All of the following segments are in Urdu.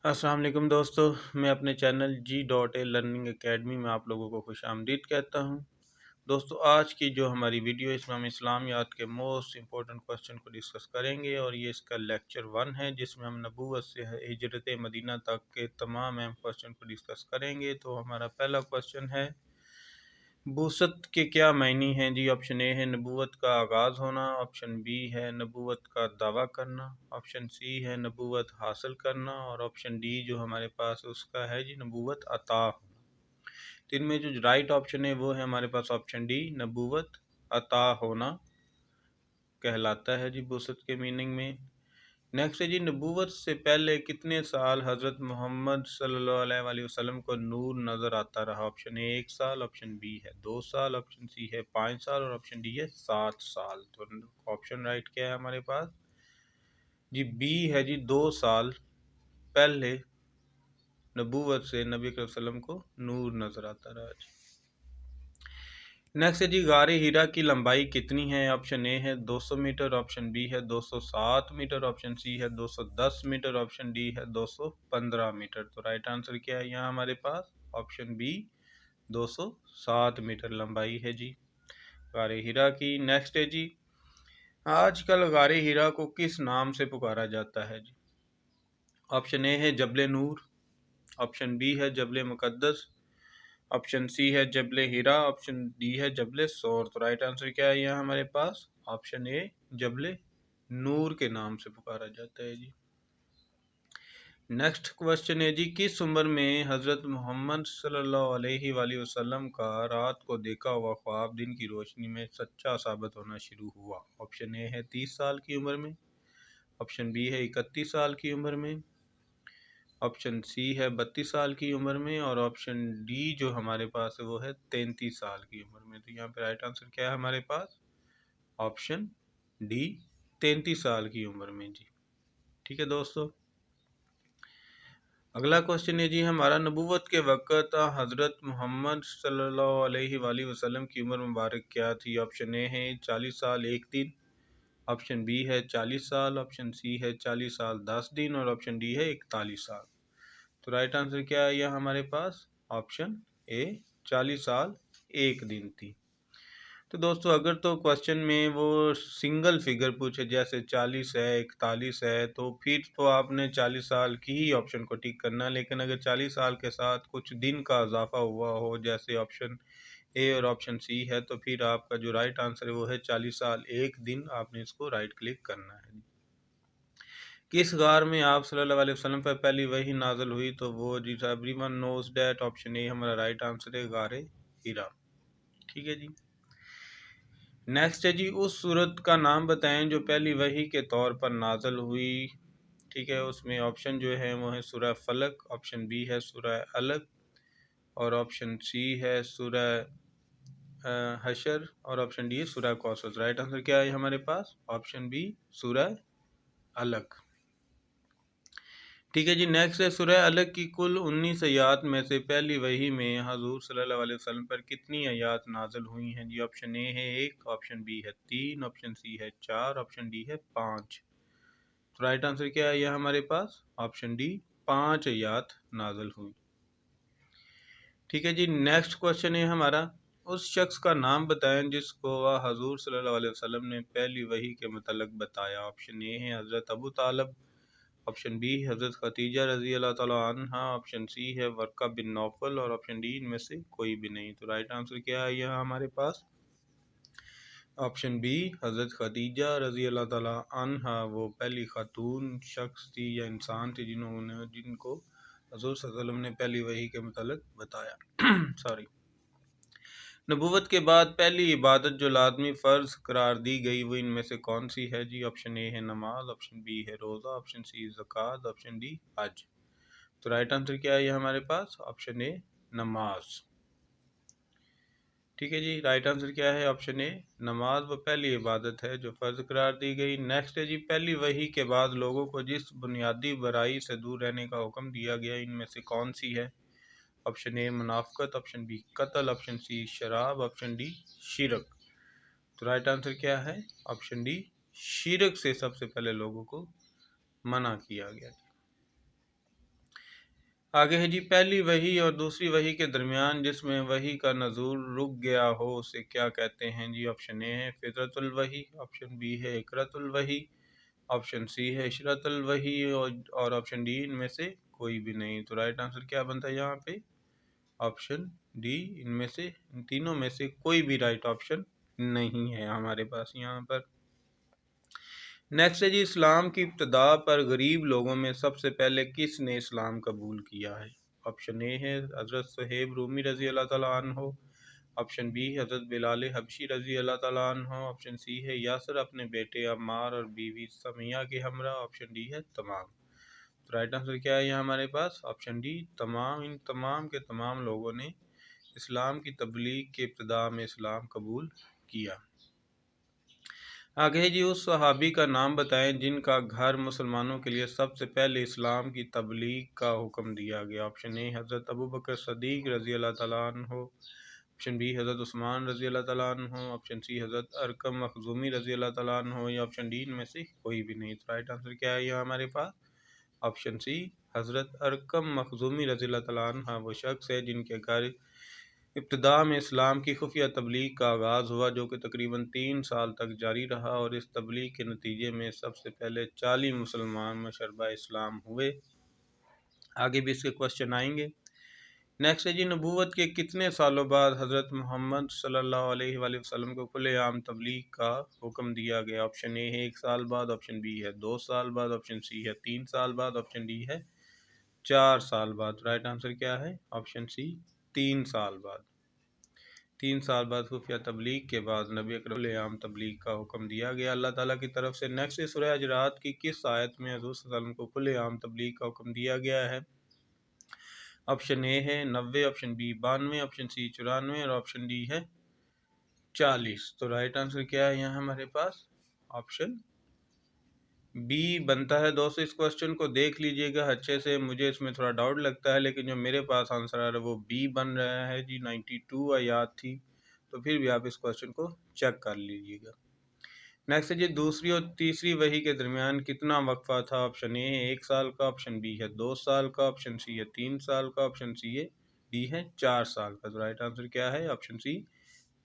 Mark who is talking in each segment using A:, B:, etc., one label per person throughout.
A: السلام علیکم دوستو، میں اپنے چینل G.A لرننگ اکیڈمی میں آپ لوگوں کو خوش آمدید کہتا ہوں۔ دوستو، آج کی جو ہماری ویڈیو ہے اس میں ہم اسلامیات کے موسٹ امپورٹنٹ کوسچن کو ڈسکس کریں گے، اور یہ اس کا لیکچر 1 ہے جس میں ہم نبوت سے ہجرت مدینہ تک کے تمام اہم کوسچن کو ڈسکس کریں گے۔ تو ہمارا پہلا کوسچن ہے، بعثت کے کیا معنی ہیں جی؟ آپشن اے ہے نبوت کا آغاز ہونا، آپشن بی ہے نبوت کا دعویٰ کرنا، آپشن سی ہے نبوت حاصل کرنا، اور آپشن ڈی جو ہمارے پاس اس کا ہے جی نبوت عطا ہونا۔ تو ان میں جو رائٹ آپشن ہے وہ ہے ہمارے پاس آپشن ڈی، نبوت عطا ہونا کہلاتا ہے جی بعثت کے میننگ میں۔ نیکسٹ ہے جی، نبوت سے پہلے کتنے سال حضرت محمد صلی اللہ علیہ وآلہ وسلم کو نور نظر آتا رہا؟ آپشن اے 1 سال، آپشن بی ہے 2 سال، آپشن سی ہے 5 سال، اور آپشن ڈی ہے 7 سال۔ تو آپشن رائٹ کیا ہے ہمارے پاس جی؟ بی ہے جی، 2 سال پہلے نبوت سے نبی صلی اللہ علیہ وسلم کو نور نظر آتا رہا جی۔ نیکسٹ ہے جی، غار ہیرا کی لمبائی کتنی ہے؟ آپشن اے ہے 200 میٹر، آپشن بی ہے 207 میٹر، آپشن سی ہے 210 میٹر، آپشن ڈی ہے 215 میٹر۔ تو رائٹ آنسر کیا ہے یہاں ہمارے پاس؟ آپشن بی 207 میٹر لمبائی ہے جی غار ہیرا کی۔ نیکسٹ ہے جی، آج کل غار ہیرا کو کس نام سے پکارا جاتا ہے جی؟ آپشن اے ہے جبل نور، آپشن بی ہے جبل مقدس، آپشن سی ہے جبل ہیرا، آپشن ڈی ہے جبل سور۔ تو رائٹ آنسر کیا ہے یہاں ہمارے پاس؟ آپشن اے جبل نور کے نام سے پکارا جاتا ہے جی۔ نیکسٹ کوسچن ہے جی، کس عمر میں حضرت محمد صلی اللہ علیہ وآلہ وسلم کا رات کو دیکھا ہوا خواب دن کی روشنی میں سچا ثابت ہونا شروع ہوا؟ آپشن اے ہے 30 سال کی عمر میں، آپشن بی ہے 31 سال کی عمر میں، آپشن سی ہے 32 سال کی عمر میں، اور آپشن ڈی جو ہمارے پاس ہے وہ ہے 33 سال کی عمر میں۔ تو یہاں پہ رائٹ آنسر کیا ہے ہمارے پاس؟ آپشن ڈی 33 سال کی عمر میں جی۔ ٹھیک ہے دوستو، اگلا کوسچن ہے جی ہمارا، نبوت کے وقت حضرت محمد صلی اللہ علیہ وآلہ وسلم کی عمر مبارک کیا تھی؟ آپشن اے ہے 40 سال 1 دن، آپشن بی ہے 40 سال، آپشن سی ہے 40 سال 10 دن، اور آپشن ڈی ہے 41 سال۔ تو رائٹ آنسر کیا ہے یہاں ہمارے پاس؟ آپشن اے 40 سال 1 دن تھی۔ تو دوستو، اگر تو کوسچن میں وہ سنگل فگر پوچھے جیسے 40 ہے 41 ہے تو پھر تو آپ نے 40 سال کی ہی آپشن کو ٹک کرنا، لیکن اگر 40 سال کے ساتھ کچھ دن کا اضافہ ہوا ہو جیسے آپشن اے اور آپشن سی ہے تو پھر آپ کا جو رائٹ آنسر ہے وہ ہے 40 سال 1 دن۔ آپ نے اس کو رائٹ کلک کرنا ہے۔ کس غار میں آپ صلی اللہ علیہ وسلم پر پہلی وحی نازل ہوئی؟ تو وہ جی everyone knows that, option A ہمارا رائٹ آنسر ہے غار ہیرا۔ ٹھیک ہے جی، نیکسٹ ہے جی، اس سورت کا نام بتائیں جو پہلی وحی کے طور پر نازل ہوئی۔ ٹھیک ہے، اس میں آپشن جو ہے وہ ہے سورہ فلق، آپشن بی ہے سورہ علق، اور آپشن سی ہے سورہ حشر، اور آپشن ڈی ہے سورہ کوثر۔ رائٹ آنسر کیا ہے ہمارے پاس؟ آپشن بی سورہ علق۔ ٹھیک ہے جی، نیکسٹ ہے سورہ علق کی کل 19 آیات میں سے پہلی وحی میں حضور صلی اللہ علیہ وسلم پر کتنی آیات نازل ہوئی ہیں جی؟ آپشن اے ہے 1، آپشن بی ہے 3، آپشن سی ہے 4، آپشن ڈی ہے 5۔ تو رائٹ آنسر کیا ہے یہ ہمارے پاس؟ آپشن ڈی 5 آیات نازل ہوئی۔ ٹھیک ہے جی، نیکسٹ کوسچن ہے ہمارا، اس شخص کا نام بتائیں جس کو حضور صلی اللہ علیہ وسلم نے پہلی وحی کے متعلق بتایا۔ آپشن اے ہے حضرت ابو طالب، آپشن بی حضرت خدیجہ رضی اللہ تعالیٰ عنہ، آپشن سی ہے ورقہ بن نوفل، اور آپشن ڈی ان میں سے کوئی بھی نہیں۔ تو رائٹ آنسر کیا ہے یہاں ہمارے پاس؟ آپشن بی حضرت خدیجہ رضی اللہ تعالیٰ عنہ وہ پہلی خاتون شخص تھی یا انسان تھی جن کو حضور صلی اللہ علیہ وسلم نے پہلی وحی کے متعلق بتایا۔ سوری، نبوت کے بعد پہلی عبادت جو لازمی فرض قرار دی گئی وہ ان میں سے کون سی ہے جی؟ آپشن اے ہے نماز، آپشن بی ہے روزہ، آپشن سی زکوٰۃ، آپشن ڈی حج۔ تو رائٹ آنسر کیا ہے یہ ہمارے پاس؟ آپشن اے نماز۔ ٹھیک ہے جی، رائٹ آنسر کیا ہے؟ آپشن اے نماز وہ پہلی عبادت ہے جو فرض قرار دی گئی۔ نیکسٹ ہے جی، پہلی وحی کے بعد لوگوں کو جس بنیادی برائی سے دور رہنے کا حکم دیا گیا ان میں سے کون سی ہے؟ آپشن اے منافقت، آپشن بی قتل، آپشن سی شراب، آپشن ڈی شرک۔ تو رائٹ آنسر کیا ہے؟ آپشن ڈی شرک سے سب سے پہلے لوگوں کو منع کیا گیا۔ آگے ہے جی، پہلی وحی اور دوسری وحی کے درمیان جس میں وحی کا نزول رک گیا ہو اسے کیا کہتے ہیں جی؟ آپشن اے ہے فطرت الوحی، آپشن بی ہے اقرت الوحی، آپشن سی ہے اشرت الوحی، اور آپشن ڈی ان میں سے کوئی بھی نہیں۔ تو رائٹ آنسر کیا بنتا ہے یہاں پہ؟ آپشن ڈی، ان تینوں میں سے کوئی بھی رائٹ آپشن نہیں ہے ہمارے پاس یہاں پر۔ نیکسٹ ہے جی، اسلام کی ابتدا پر غریب لوگوں میں سب سے پہلے کس نے اسلام قبول کیا ہے؟ آپشن اے ہے حضرت صہیب رومی رضی اللہ تعالیٰ عنہ، آپشن بی حضرت بلال حبشی رضی اللہ تعالیٰ عنہ، آپشن سی ہے یاسر اپنے بیٹے عمار اور بیوی سمیہ کے ہمراہ، آپشن ڈی ہے تمام۔ تو رائٹ آنسر کیا ہے یہاں ہمارے پاس؟ آپشن ڈی تمام۔ ان تمام کے تمام لوگوں نے اسلام کی تبلیغ کے ابتدا میں اسلام قبول کیا۔ آگے جی، اس صحابی کا نام بتائیں جن کا گھر مسلمانوں کے لیے سب سے پہلے اسلام کی تبلیغ کا حکم دیا گیا۔ آپشن اے حضرت ابوبکر صدیق رضی اللہ تعالیٰ عنہ، آپشن بی حضرت عثمان رضی اللہ تعالیٰ عنہ، آپشن سی حضرت ارقم مخزومی رضی اللہ تعالیٰ عنہ، یا آپشن ڈی ان میں سے کوئی بھی نہیں۔ تو رائٹ آنسر کیا ہے یہ ہمارے پاس؟ آپشن سی حضرت ارقم مخزومی رضی اللہ تعالیٰ عنہ وہ شخص ہے جن کے گھر ابتدا میں اسلام کی خفیہ تبلیغ کا آغاز ہوا، جو کہ تقریباً 3 سال تک جاری رہا، اور اس تبلیغ کے نتیجے میں سب سے پہلے 40 مسلمان مشربہ اسلام ہوئے۔ آگے بھی اس کے کوشچن آئیں گے۔ نیکسٹ ہے جی، نبوت کے کتنے سالوں بعد حضرت محمد صلی اللہ علیہ وآلہ وسلم کو کھلے عام تبلیغ کا حکم دیا گیا؟ آپشن اے ہے 1 سال بعد، آپشن بی ہے 2 سال بعد، آپشن سی ہے 3 سال بعد، آپشن ڈی ہے 4 سال بعد۔ رائٹ آنسر کیا ہے؟ آپشن سی 3 سال بعد۔ 3 سال بعد خفیہ تبلیغ کے بعد نبی اکرم کھلے عام تبلیغ کا حکم دیا گیا اللہ تعالیٰ کی طرف سے۔ نیکسٹ سورہ حجرات کی کس آیت میں حضور صلی اللہ علیہ وسلم کو کھلے عام تبلیغ کا حکم دیا گیا ہے؟ آپشن اے ہے 90، آپشن بی 92، آپشن سی 94، اور آپشن ڈی ہے 40۔ تو رائٹ آنسر کیا ہے یہاں ہمارے پاس؟ آپشن بی بنتا ہے۔ دوستو اس کوشچن کو دیکھ لیجئے گا اچھے سے، مجھے اس میں تھوڑا ڈاؤٹ لگتا ہے، لیکن جو میرے پاس آنسر آ رہا ہے وہ بی بن رہا ہے جی۔ 92 آیات تھی، تو پھر بھی آپ اس کوشچن کو چیک کر لیجئے گا۔ نیکسٹ ہے جی، دوسری اور تیسری وحی کے درمیان کتنا وقفہ تھا؟ آپشن اے ہے 1 سال کا، آپشن بی ہے 2 سال کا، آپشن سی ہے 3 سال کا، آپشن سی ہے ڈی ہے 4 سال کا۔ تو رائٹ آنسر کیا ہے؟ آپشن سی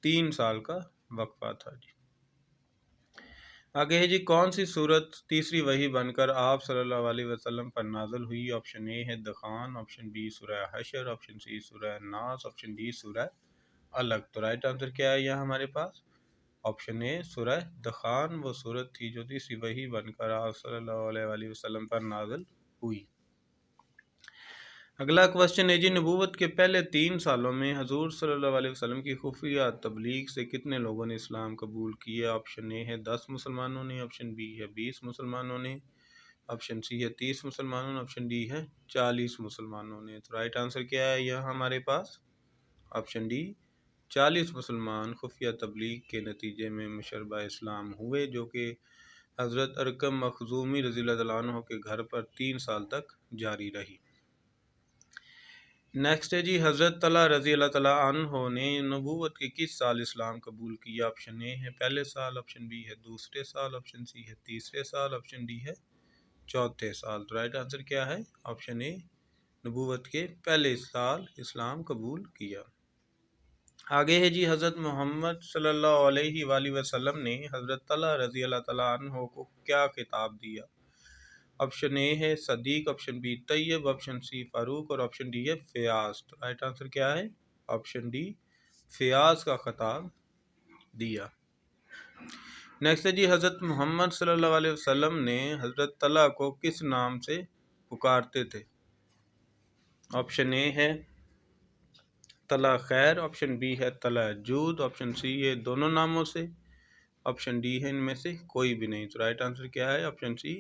A: 3 سال کا وقفہ تھا جی۔ آگے ہے جی، کون سی صورت تیسری وحی بن کر آپ صلی اللہ علیہ وسلم پر نازل ہوئی؟ آپشن اے ہے دخان، آپشن بی سورہ حشر، آپشن سی سورہ ناس، آپشن ڈی سورہ الگ۔ تو رائٹ آنسر کیا ہے یہاں ہمارے پاس؟ آپشن اے سورہ دخان وہ صورت تھی جو تیسری وحی بن کر آپ صلی اللہ علیہ وآلہ وسلم پر نازل ہوئی۔ اگلا کوشچن ہے جی، نبوت کے پہلے 3 سالوں میں حضور صلی اللہ علیہ وسلم کی خفیہ تبلیغ سے کتنے لوگوں نے اسلام قبول کیا؟ آپشن اے ہے 10 مسلمانوں نے، آپشن بی ہے 20 مسلمانوں نے، آپشن سی ہے 30 مسلمانوں نے، آپشن ڈی ہے 40 مسلمانوں نے۔ تو رائٹ آنسر کیا ہے یہاں ہمارے پاس؟ آپشن ڈی 40 مسلمان خفیہ تبلیغ کے نتیجے میں مشربہ اسلام ہوئے، جو کہ حضرت ارقم مخزومی رضی اللہ عنہ کے گھر پر 3 سال تک جاری رہی۔ نیکسٹ ہے جی، حضرت طلحہ رضی اللہ تعالیٰ عنہ نے نبوت کے کس سال اسلام قبول کیا؟ آپشن اے ہے پہلے سال، آپشن بی ہے دوسرے سال، آپشن سی ہے تیسرے سال، آپشن ڈی ہے چوتھے سال۔ تو رائٹ آنسر کیا ہے؟ آپشن اے نبوت کے پہلے سال اسلام قبول کیا۔ آگے ہے جی، حضرت محمد صلی اللہ علیہ وآلہ وسلم نے حضرت طلحہ رضی اللہ تعالیٰ عنہ کو کیا خطاب دیا؟ آپشن اے ہے صدیق، آپشن بی طیب، آپشن سی فاروق، اور آپشن ڈی ہے فیاض۔ تو رائٹ آنسر کیا ہے؟ آپشن ڈی فیاض کا خطاب دیا۔ نیکسٹ ہے جی، حضرت محمد صلی اللہ علیہ وسلم نے حضرت طلحہ کو کس نام سے پکارتے تھے؟ آپشن اے ہے طلحہ خیر، آپشن بی ہے طلحہ جود، آپشن سی ہے دونوں ناموں سے، آپشن ڈی ہے ان میں سے کوئی بھی نہیں۔ تو رائٹ آنسر کیا ہے؟ آپشن سی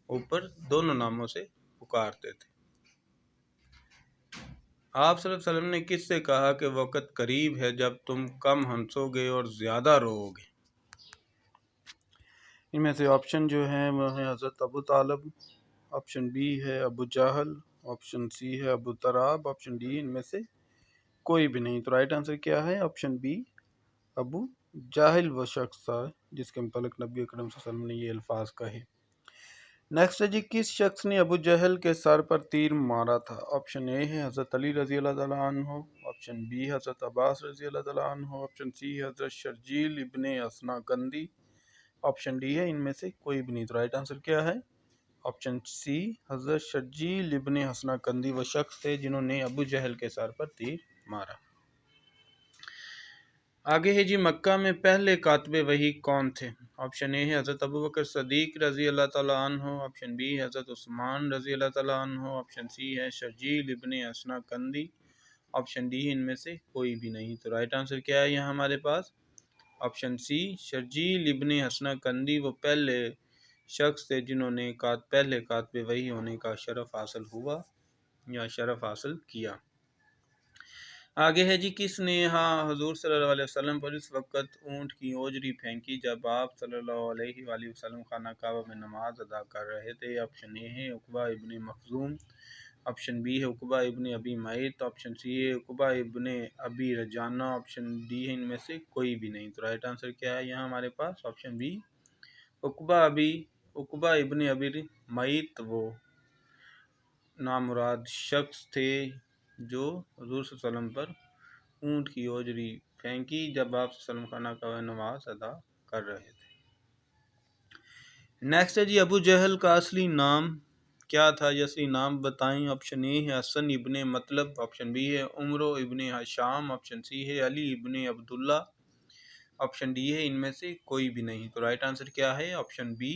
A: اوپر دونوں ناموں سے پکارتے تھے۔ آپ صلی اللہ علیہ وسلم نے کس سے کہا کہ وقت قریب ہے جب تم کم ہنسو گے اور زیادہ رو گے؟ ان میں سے آپشن جو ہیں وہ ہیں حضرت ابو طالب، آپشن بی ہے ابو جہل، آپشن سی ہے ابو تراب، آپشن ڈی ان میں سے کوئی بھی نہیں۔ تو رائٹ آنسر کیا ہے؟ آپشن بی ابو جاہل وہ شخص تھا جس کے متعلق نبی اکرم صلی اللہ علیہ وسلم نے یہ الفاظ کہے۔ نیکسٹ ہے جی، کس شخص نے ابو جہل کے سر پر تیر مارا تھا؟ آپشن اے ہے حضرت علی رضی اللہ تعالیٰ عنہ، آپشن بی حضرت عباس رضی اللہ تعالیٰ عنہ، آپشن سی حضرت شرجیل ابن اسنا کندی، آپشن ڈی ہے ان میں سے کوئی بھی نہیں۔ تو رائٹ آنسر کیا ہے؟ آپشن سی حضرت شرجیل ابن حسنہ کندی وہ شخص تھے جنہوں نے ابو جہل کے سر پر تیر مارا۔ آگے ہے جی، مکہ میں پہلے کاتب وحی کون تھے؟ آپشن اے ہے حضرت ابوبکر صدیق رضی اللہ تعالیٰ عنہ، آپشن بی حضرت عثمان رضی اللہ تعالیٰ عنہ، آپشن سی ہے شرجیل ابن اسنا کندی، آپشن ڈی ان میں سے کوئی بھی نہیں۔ تو رائٹ آنسر کیا ہے یہاں ہمارے پاس؟ آپشن سی شرجیل ابن حسنہ کندی وہ پہلے شخص تھے جنہوں نے پہلے کاتب وحی ہونے کا شرف حاصل ہوا یا شرف حاصل کیا۔ آگے ہے جی، کس نے حضور صلی اللہ علیہ وسلم پر اس وقت اونٹ کی اوجری پھینکی جب آپ صلی اللہ علیہ وآلہ وسلم خانہ کعبہ میں نماز ادا کر رہے تھے؟ آپشن اے ہے عقبہ ابن مخزوم، آپشن بی ہے عقبہ ابن ابی معیط، آپشن سی ہے عقبہ ابن ابی رجانہ، آپشن ڈی ہے ان میں سے کوئی بھی نہیں۔ تو رائٹ آنسر کیا ہے یہاں ہمارے پاس؟ آپشن بی عقبہ ابن ابی معیط وہ نامراد شخص تھے جو حضور صلی اللہ علیہ وسلم پر اونٹ کی اوجری پھینکی جب آپ صلی اللہ علیہ وسلم خانہ کعبہ میں نماز ادا کر رہے تھے۔ نیکسٹ ہے جی، ابو جہل کا اصلی نام کیا تھا؟ یہ اصلی نام بتائیں۔ آپشن اے ہے حسن ابن مطلب، آپشن بی ہے عمرو ابن حشام، آپشن سی ہے علی ابن عبداللہ، آپشن ڈی ہے ان میں سے کوئی بھی نہیں۔ تو رائٹ آنسر کیا ہے؟ آپشن بی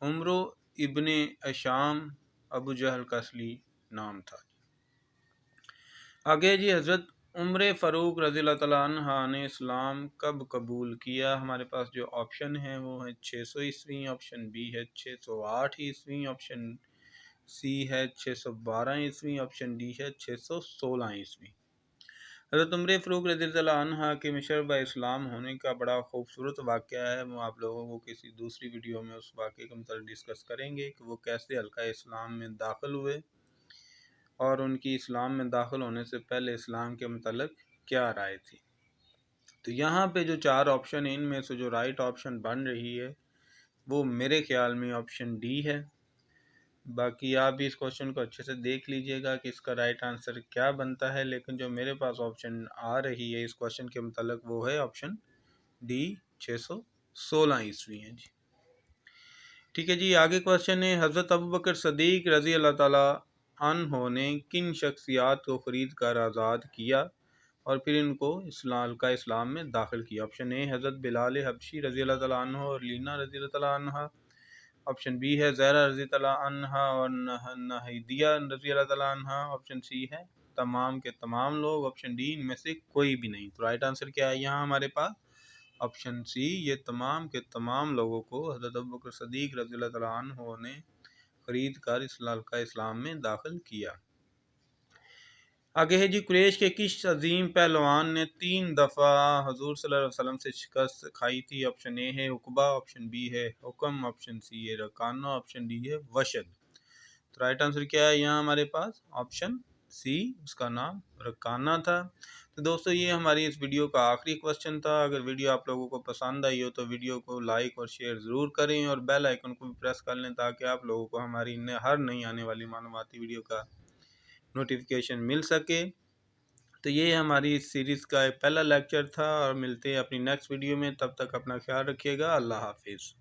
A: عمرو ابن حشام ابو جہل کا اصلی نام تھا۔ آگے جی، حضرت عمر فاروق رضی اللہ تعالیٰ عنہ نے اسلام کب قبول کیا؟ ہمارے پاس جو آپشن ہیں وہ ہیں 600 عیسوی، آپشن بی ہے 608 عیسوی، آپشن سی ہے 612 عیسوی، آپشن ڈی ہے 616 عیسوی۔ حضرت عمر فاروق رضی اللہ عنہ کے مشربہ اسلام ہونے کا بڑا خوبصورت واقعہ ہے، وہ آپ لوگوں کو کسی دوسری ویڈیو میں اس واقعے کے متعلق ڈسکس کریں گے کہ وہ کیسے حلقہ اسلام میں داخل ہوئے اور ان کی اسلام میں داخل ہونے سے پہلے اسلام کے متعلق کیا رائے تھی۔ تو یہاں پہ جو 4 آپشن ہیں ان میں سے جو رائٹ آپشن بن رہی ہے وہ میرے خیال میں آپشن ڈی ہے۔ باقی آپ بھی اس کوشچن کو اچھے سے دیکھ لیجئے گا کہ اس کا رائٹ آنسر کیا بنتا ہے، لیکن جو میرے پاس آپشن آ رہی ہے اس کوشچن کے متعلق وہ ہے آپشن ڈی 616 عیسوی ہے جی۔ ٹھیک ہے جی، آگے کوشچن ہے، حضرت ابوبکر صدیق رضی اللہ تعالیٰ عنہ نے کن شخصیات کو خرید کر آزاد کیا اور پھر ان کو اسلام میں داخل کیا؟ آپشن اے حضرت بلال حبشی رضی اللہ تعالیٰ عنہ اور لینا رضی اللہ تعالیٰ عنہ، آپشن بی ہے زہرہ رضی اللہ عنہ اور نہیدیہ رضی اللہ تعالیٰ عنہ، آپشن سی ہے تمام کے تمام لوگ، آپشن ڈی ان میں سے کوئی بھی نہیں۔ تو رائٹ آنسر کیا ہے یہاں ہمارے پاس؟ آپشن سی یہ تمام کے تمام لوگوں کو حضرت ابوبکر صدیق رضی اللہ تعالیٰ عنہ نے خرید کر اسلام میں داخل کیا۔ آگے ہے جی، قریش کے کس عظیم پہلوان نے 3 دفعہ حضور صلی اللہ علیہ وسلم سے شکست کھائی تھی؟ آپشن اے ہے عقبہ، آپشن بی ہے حکم، آپشن سی ہے رکانہ، آپشن ڈی ہے وشد۔ تو رائٹ آنسر کیا ہے یہاں ہمارے پاس؟ آپشن سی اس کا نام رکانہ تھا۔ تو دوستو یہ ہماری اس ویڈیو کا آخری کوسچن تھا۔ اگر ویڈیو آپ لوگوں کو پسند آئی ہو تو ویڈیو کو لائک اور شیئر ضرور کریں اور بیل آئیکن کو بھی پریس کر لیں تاکہ آپ لوگوں کو ہماری ہر نئی آنے والی معلوماتی ویڈیو کا نوٹیفیکیشن مل سکے۔ تو یہ ہماری اس سیریز کا پہلا لیکچر تھا اور ملتے ہیں اپنی نیکسٹ ویڈیو میں، تب تک اپنا خیال رکھیے گا۔ اللہ حافظ۔